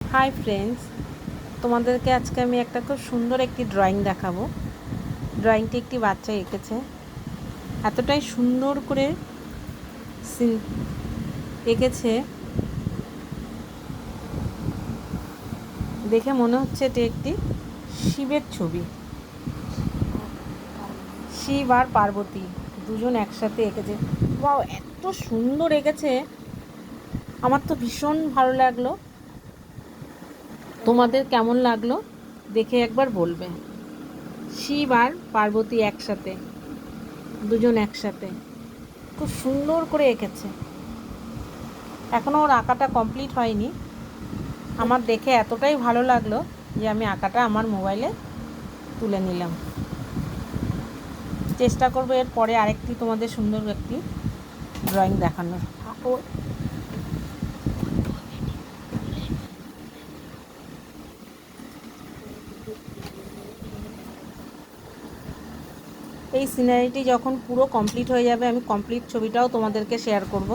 Hi friends, তোমাদেরকে আজকে আমি একটা খুব সুন্দর একটি ড্রয়িং দেখাবো। ড্রয়িংটি একটি বাচ্চা এঁকেছে। এতটাই সুন্দর করে এঁকেছে, দেখে মনে হচ্ছে এটি একটি শিবের ছবি। শিব আর পার্বতী দুজন একসাথে এঁকেছে। ওয়াও, এত সুন্দর এঁকেছে, আমার তো ভীষণ ভালো লাগলো। তোমাদের কেমন লাগলো দেখে একবার বলবে। শিব আর পার্বতী একসাথে, দুজন একসাথে, খুব সুন্দর করে এঁকেছে। এখনও ওর আঁকাটা কমপ্লিট হয়নি। আমার দেখে এতটাই ভালো লাগলো যে আমি আঁকাটা আমার মোবাইলে তুলে নিলাম। চেষ্টা করবো এর পরে আরেকটি তোমাদের সুন্দর একটি ড্রয়িং দেখানোর। এই সিনারিটি যখন পুরো কমপ্লিট হয়ে যাবে, আমি কমপ্লিট ছবিটাও তোমাদেরকে শেয়ার করব।